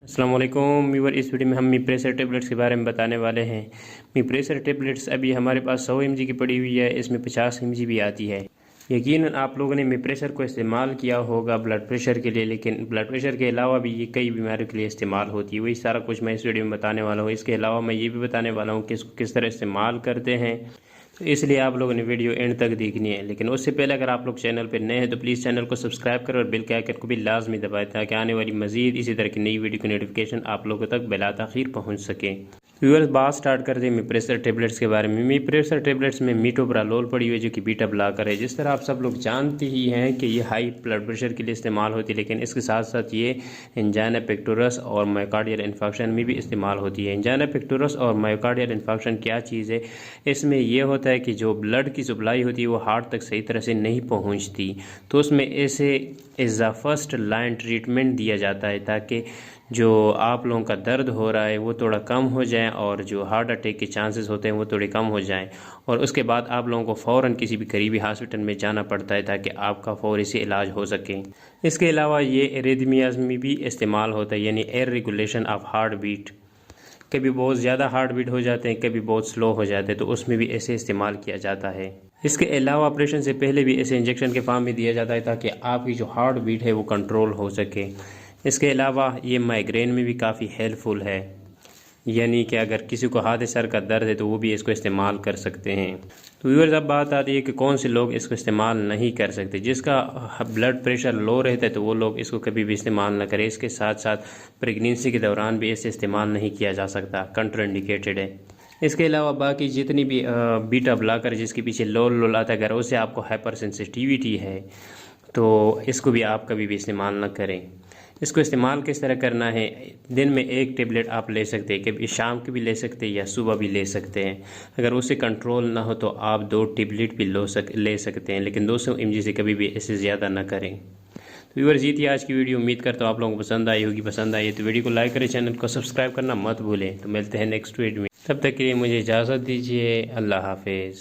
अस्सलाम वालेकुम व्यूअर। इस वीडियो में हम मीप्रेसर टेबलेट्स के बारे में बताने वाले हैं। मीप्रेसर टेबलेट्स अभी हमारे पास 100 mg की पड़ी हुई है, इसमें 50 mg भी आती है। यकीनन आप लोगों ने मीप्रेसर को इस्तेमाल किया होगा ब्लड प्रेशर के लिए, लेकिन ब्लड प्रेशर के अलावा भी ये कई बीमारियों के लिए इस्तेमाल होती है। वही सारा कुछ मैं इस वीडियो में बताने वाला हूँ। इसके अलावा मैं ये भी बताने वाला हूँ कि इसको किस तरह इस्तेमाल करते हैं, तो इसलिए आप लोगों ने वीडियो एंड तक देखनी है। लेकिन उससे पहले अगर आप लोग चैनल पर नए हैं तो प्लीज़ चैनल को सब्सक्राइब करें और बेल के आइकन को भी लाजमी दबाएं ताकि आने वाली मजीद इसी तरह की नई वीडियो की नोटिफिकेशन आप लोगों तक बिला ताखीर पहुँच सके। व्यूअर्स, बात स्टार्ट करते हैं मीप्रेसर टेबलेट्स के बारे में। मीप्रेसर टेबलेट्स में मीटोप्रालोल पड़ी हुई है जो कि बीटा ब्लॉकर है। जिस तरह आप सब लोग जानते ही हैं कि ये हाई ब्लड प्रेशर के लिए इस्तेमाल होती है, लेकिन इसके साथ साथ ये एंजाइना पेक्टोरस और मायोकार्डियल इन्फेक्शन में भी इस्तेमाल होती है। एंजाइना पेक्टोरस और मायोकार्डियल इन्फेक्शन क्या चीज़ है? इसमें यह होता है कि जो ब्लड की सप्लाई होती है वो हार्ट तक सही तरह से नहीं पहुँचती, तो उसमें ऐसे as a first line treatment दिया जाता है ताकि जो आप लोगों का दर्द हो रहा है वो थोड़ा कम हो जाए और जो हार्ट अटैक के चांसेस होते हैं वो थोड़े कम हो जाएं। और उसके बाद आप लोगों को फ़ौरन किसी भी करीबी हॉस्पिटल में जाना पड़ता है ताकि आपका फ़ौरी से इलाज हो सके। इसके अलावा ये एरिथमियाज में भी इस्तेमाल होता है, यानी air regulation of heartbeat. कभी बहुत ज़्यादा हार्ट बीट हो जाते हैं, कभी बहुत स्लो हो जाते हैं, तो उसमें भी ऐसे इस्तेमाल किया जाता है। इसके अलावा ऑपरेशन से पहले भी ऐसे इंजेक्शन के फॉर्म में दिया जाता है ताकि आपकी जो हार्ट बीट है वो कंट्रोल हो सके। इसके अलावा ये माइग्रेन में भी काफ़ी हेल्पफुल है, यानी कि अगर किसी को हाथ सर का दर्द है तो वो भी इसको इस्तेमाल कर सकते हैं। तो व्यूअर्स, अब बात आती है कि कौन से लोग इसको इस्तेमाल नहीं कर सकते। जिसका ब्लड प्रेशर लो रहता है तो वो लोग इसको कभी भी इस्तेमाल ना करें। इसके साथ साथ प्रेगनेंसी के दौरान भी इसे इस्तेमाल नहीं किया जा सकता, कंट्राइंडिकेटेड है। इसके अलावा बाकी जितनी भी बीटा ब्लॉकर जिसके पीछे लोल लोल आता है, अगर उससे आपको हाइपर सेंसिटिविटी है तो इसको भी आप कभी भी इस्तेमाल ना करें। इसको इस्तेमाल किस तरह करना है? दिन में एक टेबलेट आप ले सकते हैं, कभी शाम को भी ले सकते हैं या सुबह भी ले सकते हैं। अगर उससे कंट्रोल ना हो तो आप 2 टेबलेट भी ले सकते हैं, लेकिन 200 mg से कभी भी इससे ज़्यादा ना करें। तो व्यूअर्स, ये थी आज की वीडियो। उम्मीद करता हूँ आप लोगों को पसंद आई होगी। पसंद आई तो वीडियो को लाइक करें, चैनल को सब्सक्राइब करना मत भूलें। तो मिलते हैं नेक्स्ट वीडियो में, तब तक के लिए मुझे इजाज़त दीजिए। अल्लाह हाफिज़।